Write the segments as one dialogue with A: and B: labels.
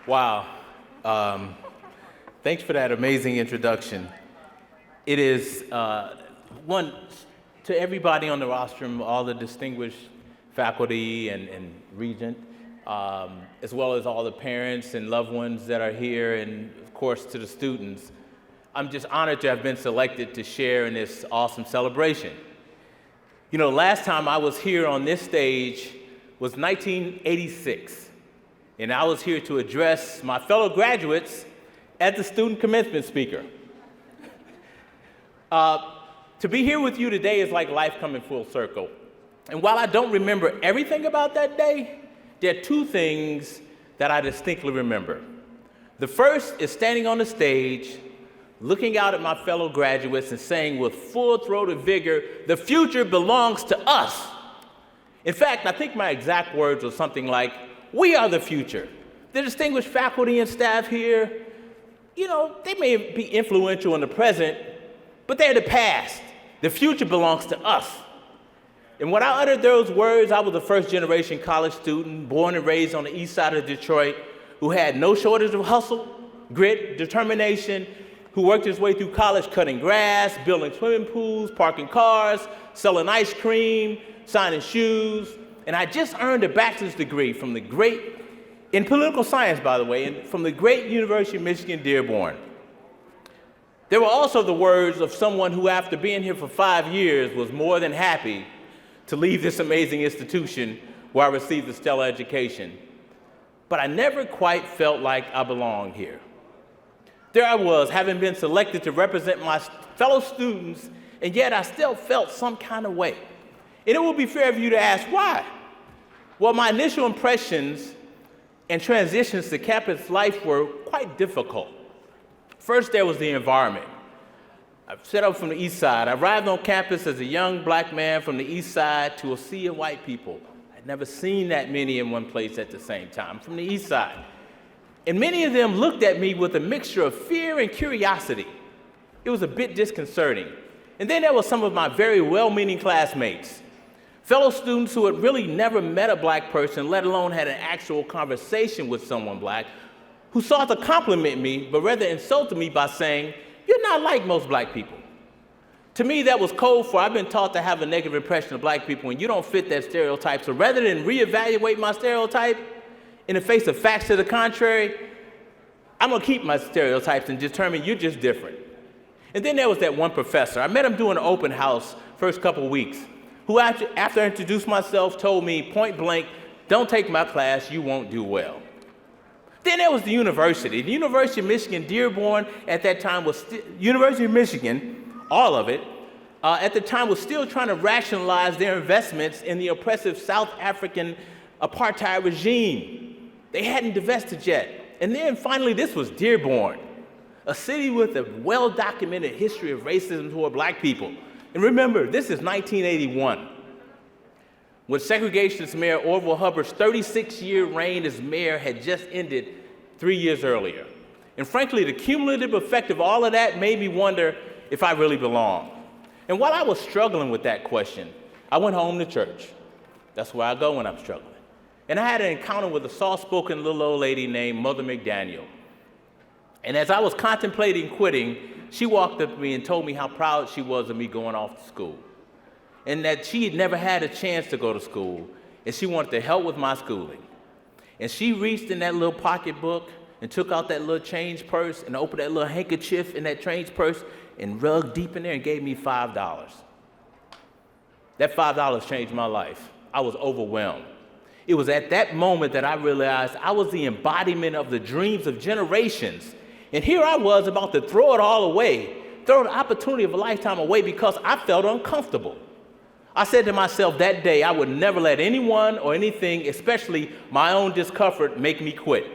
A: Wow. Thanks for that amazing introduction. It is one to everybody on the rostrum, all the distinguished faculty and regent, as well as all the parents and loved ones that are here, and of course to the students. I'm just honored to have been selected to share in this awesome celebration. You know, last time I was here on this stage was 1986, and I was here to address my fellow graduates as the student commencement speaker. To be here with you today is like life coming full circle. And while I don't remember everything about that day, there are two things that I distinctly remember. The first is standing on the stage, looking out at my fellow graduates and saying with full-throated vigor, "The future belongs to us." In fact, I think my exact words were something like, "We are the future." The distinguished faculty and staff here, you know, they may be influential in the present, but they're the past. The future belongs to us. And when I uttered those words, I was a first-generation college student, born and raised on the east side of Detroit, who had no shortage of hustle, grit, determination, who worked his way through college cutting grass, building swimming pools, parking cars, selling ice cream, signing shoes. And I just earned a bachelor's degree from the great, in political science, by the way, and from the great University of Michigan-Dearborn. There were also the words of someone who, after being here for 5 years, was more than happy to leave this amazing institution where I received a stellar education. But I never quite felt like I belonged here. There I was, having been selected to represent my fellow students, and yet I still felt some kind of way. And it would be fair of you to ask, why? Well, my initial impressions and transitions to campus life were quite difficult. First, there was the environment. I set up from the east side. I arrived on campus as a young black man from the east side to a sea of white people. I'd never seen that many in one place at the same time, from the east side. And many of them looked at me with a mixture of fear and curiosity. It was a bit disconcerting. And then there were some of my very well-meaning classmates, fellow students who had really never met a black person, let alone had an actual conversation with someone black, who sought to compliment me, but rather insulted me by saying, "You're not like most black people." To me, that was code for I've been taught to have a negative impression of black people and you don't fit that stereotype. So rather than reevaluate my stereotype in the face of facts to the contrary, I'm gonna keep my stereotypes and determine you're just different. And then there was that one professor. I met him doing an open house first couple of weeks, who after I introduced myself told me point blank, "Don't take my class, you won't do well." Then there was the university. The University of Michigan-Dearborn at that time was University of Michigan, all of it, at the time was still trying to rationalize their investments in the oppressive South African apartheid regime. They hadn't divested yet. And then finally, this was Dearborn, a city with a well-documented history of racism toward black people. And remember, this is 1981, when segregationist Mayor Orville Hubbard's 36-year reign as mayor had just ended 3 years earlier. And frankly, the cumulative effect of all of that made me wonder if I really belonged. And while I was struggling with that question, I went home to church. That's where I go when I'm struggling. And I had an encounter with a soft-spoken little old lady named Mother McDaniel. And as I was contemplating quitting, she walked up to me and told me how proud she was of me going off to school, and that she had never had a chance to go to school, and she wanted to help with my schooling. And she reached in that little pocketbook and took out that little change purse and opened that little handkerchief in that change purse and rugged deep in there and gave me $5. That $5 changed my life. I was overwhelmed. It was at that moment that I realized I was the embodiment of the dreams of generations. And here I was about to throw it all away, throw the opportunity of a lifetime away because I felt uncomfortable. I said to myself that day, I would never let anyone or anything, especially my own discomfort, make me quit.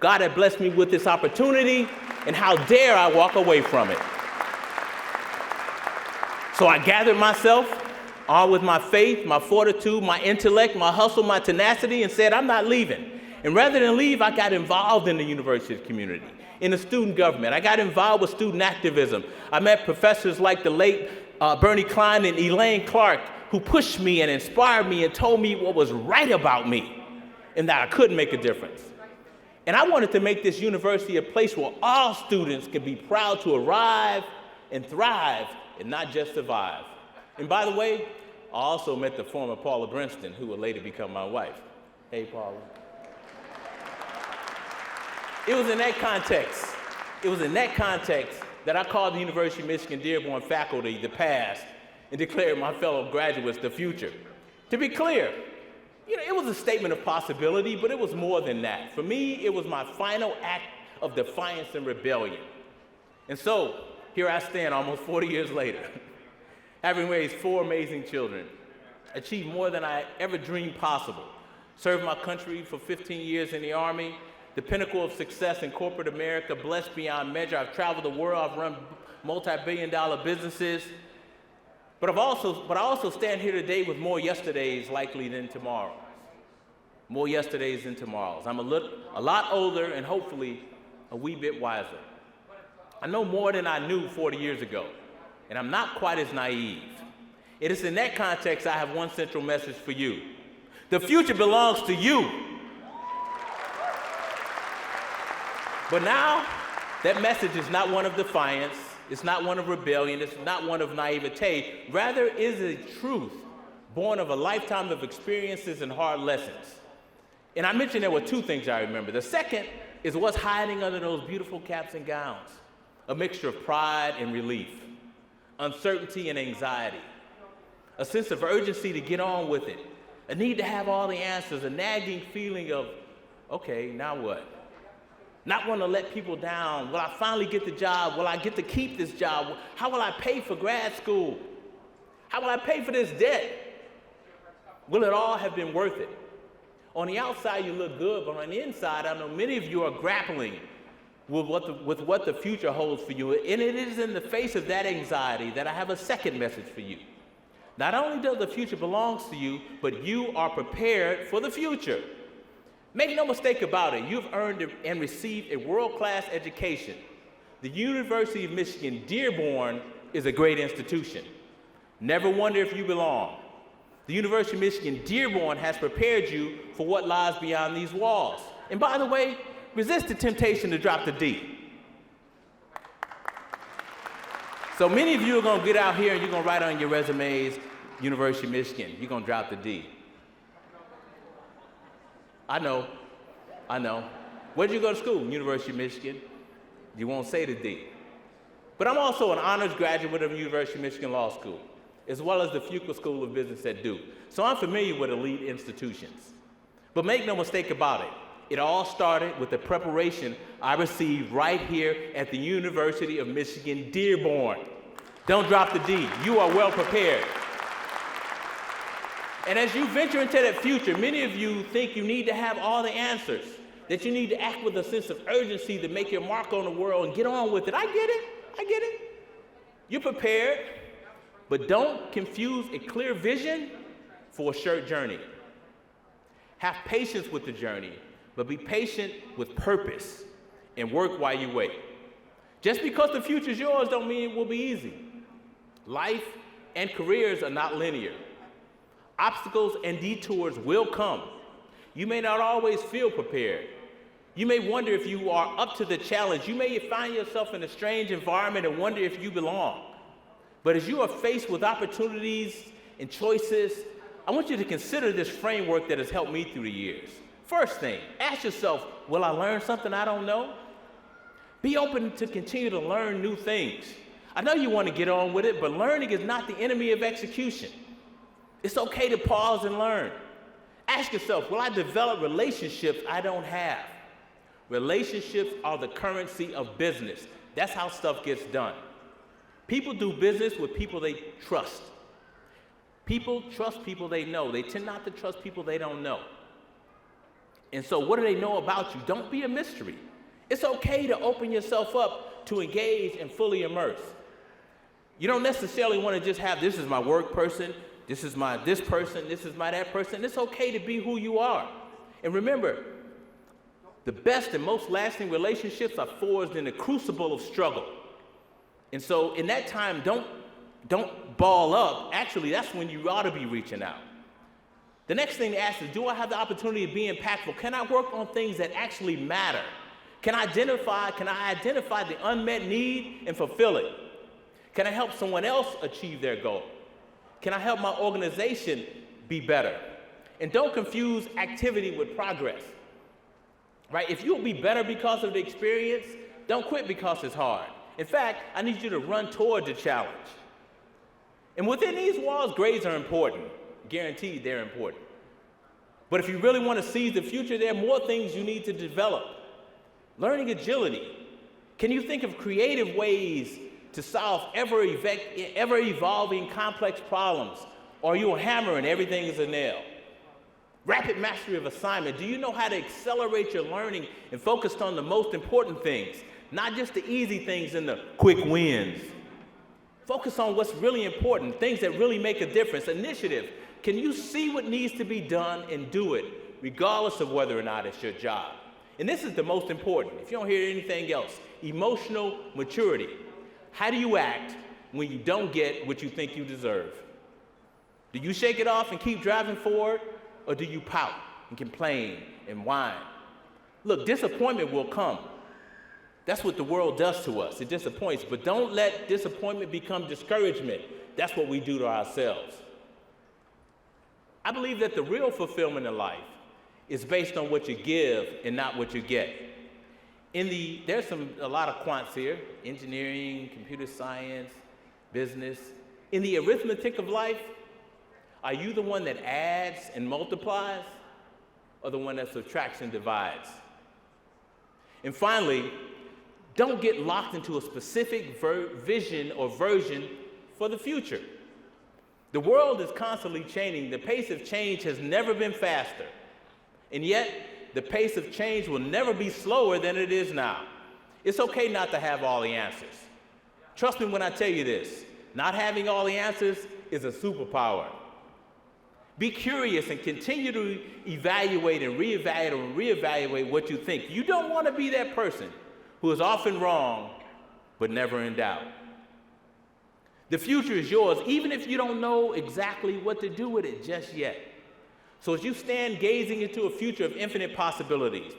A: God had blessed me with this opportunity, and how dare I walk away from it? So I gathered myself, armed with my faith, my fortitude, my intellect, my hustle, my tenacity, and said, I'm not leaving. And rather than leave, I got involved in the university community, in the student government. I got involved with student activism. I met professors like the late Bernie Klein and Elaine Clark, who pushed me and inspired me and told me what was right about me and that I could make a difference. And I wanted to make this university a place where all students can be proud to arrive and thrive and not just survive. And by the way, I also met the former Paula Brinston, who would later become my wife. Hey, Paula. It was in that context that I called the University of Michigan-Dearborn faculty the past and declared my fellow graduates the future. To be clear, it was a statement of possibility, but it was more than that. For me, it was my final act of defiance and rebellion. And so, here I stand almost 40 years later, having raised 4 amazing children, achieved more than I ever dreamed possible, served my country for 15 years in the Army, the pinnacle of success in corporate America, blessed beyond measure. I've traveled the world, I've run multi-billion-dollar businesses, but I also stand here today with more yesterdays likely than tomorrows. More yesterdays than tomorrows. I'm a lot older and hopefully a wee bit wiser. I know more than I knew 40 years ago, and I'm not quite as naive. It is in that context I have one central message for you. The future belongs to you. But now, that message is not one of defiance, it's not one of rebellion, it's not one of naivete. Rather, it is a truth born of a lifetime of experiences and hard lessons. And I mentioned there were 2 things I remember. The second is what's hiding under those beautiful caps and gowns. A mixture of pride and relief, uncertainty and anxiety, a sense of urgency to get on with it, a need to have all the answers, a nagging feeling of, okay, now what? Not want to let people down. Will I finally get the job? Will I get to keep this job? How will I pay for grad school? How will I pay for this debt? Will it all have been worth it? On the outside, you look good, but on the inside, I know many of you are grappling with what the future holds for you. And it is in the face of that anxiety that I have a second message for you. Not only does the future belong to you, but you are prepared for the future. Make no mistake about it, you've earned and received a world-class education. The University of Michigan-Dearborn is a great institution. Never wonder if you belong. The University of Michigan-Dearborn has prepared you for what lies beyond these walls. And by the way, resist the temptation to drop the D. So many of you are going to get out here and you're going to write on your resumes, University of Michigan. You're going to drop the D. I know. Where did you go to school? University of Michigan. You won't say the D. But I'm also an honors graduate of the University of Michigan Law School, as well as the Fuqua School of Business at Duke. So I'm familiar with elite institutions. But make no mistake about it, it all started with the preparation I received right here at the University of Michigan-Dearborn. Don't drop the D. You are well prepared. And as you venture into that future, many of you think you need to have all the answers, that you need to act with a sense of urgency to make your mark on the world and get on with it. I get it. You're prepared, but don't confuse a clear vision for a short journey. Have patience with the journey, but be patient with purpose and work while you wait. Just because the future's yours don't mean it will be easy. Life and careers are not linear. Obstacles and detours will come. You may not always feel prepared. You may wonder if you are up to the challenge. You may find yourself in a strange environment and wonder if you belong. But as you are faced with opportunities and choices, I want you to consider this framework that has helped me through the years. First thing, ask yourself, will I learn something I don't know? Be open to continue to learn new things. I know you want to get on with it, but learning is not the enemy of execution. It's okay to pause and learn. Ask yourself, will I develop relationships I don't have? Relationships are the currency of business. That's how stuff gets done. People do business with people they trust. People trust people they know. They tend not to trust people they don't know. And so what do they know about you? Don't be a mystery. It's okay to open yourself up to engage and fully immerse. You don't necessarily want to just have, this is my work person, this is my this person, this is my that person. It's okay to be who you are. And remember, the best and most lasting relationships are forged in the crucible of struggle. And so in that time, don't ball up. Actually, that's when you ought to be reaching out. The next thing to ask is, do I have the opportunity to be impactful? Can I work on things that actually matter? Can I identify the unmet need and fulfill it? Can I help someone else achieve their goal? Can I help my organization be better? And don't confuse activity with progress, right? If you'll be better because of the experience, don't quit because it's hard. In fact, I need you to run toward the challenge. And within these walls, grades are important. Guaranteed they're important. But if you really want to seize the future, there are more things you need to develop. Learning agility. Can you think of creative ways to solve ever-evolving complex problems? Or are you a hammer and everything is a nail? Rapid mastery of assignment. Do you know how to accelerate your learning and focus on the most important things, not just the easy things and the quick wins? Focus on what's really important, things that really make a difference. Initiative. Can you see what needs to be done and do it, regardless of whether or not it's your job? And this is the most important. If you don't hear anything else, emotional maturity. How do you act when you don't get what you think you deserve? Do you shake it off and keep driving forward, or do you pout and complain and whine? Look, disappointment will come. That's what the world does to us. It disappoints. But don't let disappointment become discouragement. That's what we do to ourselves. I believe that the real fulfillment in life is based on what you give and not what you get. There's a lot of quants here, engineering, computer science, business. In the arithmetic of life, are you the one that adds and multiplies, or the one that subtracts and divides? And finally, don't get locked into a specific vision or version for the future. The world is constantly changing. The pace of change has never been faster. And yet, the pace of change will never be slower than it is now. It's okay not to have all the answers. Trust me when I tell you this. Not having all the answers is a superpower. Be curious and continue to evaluate and reevaluate what you think. You don't want to be that person who is often wrong, but never in doubt. The future is yours, even if you don't know exactly what to do with it just yet. So as you stand gazing into a future of infinite possibilities,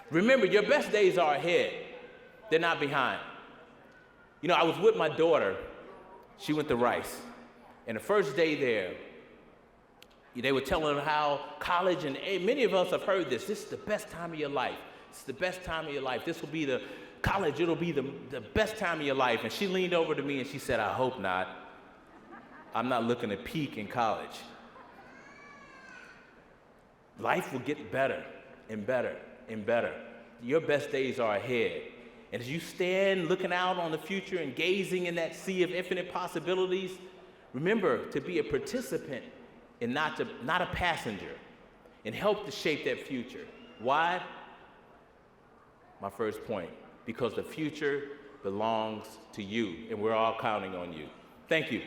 A: remember, your best days are ahead. They're not behind. You know, I was with my daughter. She went to Rice. And the first day there, they were telling her how college, and many of us have heard this is the best time of your life. It's the best time of your life. This will be the college, it'll be the best time of your life. And she leaned over to me and she said, I hope not. I'm not looking to peak in college. Life will get better and better and better. Your best days are ahead. And as you stand looking out on the future and gazing in that sea of infinite possibilities, remember to be a participant and not a passenger, and help to shape that future. Why? My first point, because the future belongs to you, and we're all counting on you. Thank you.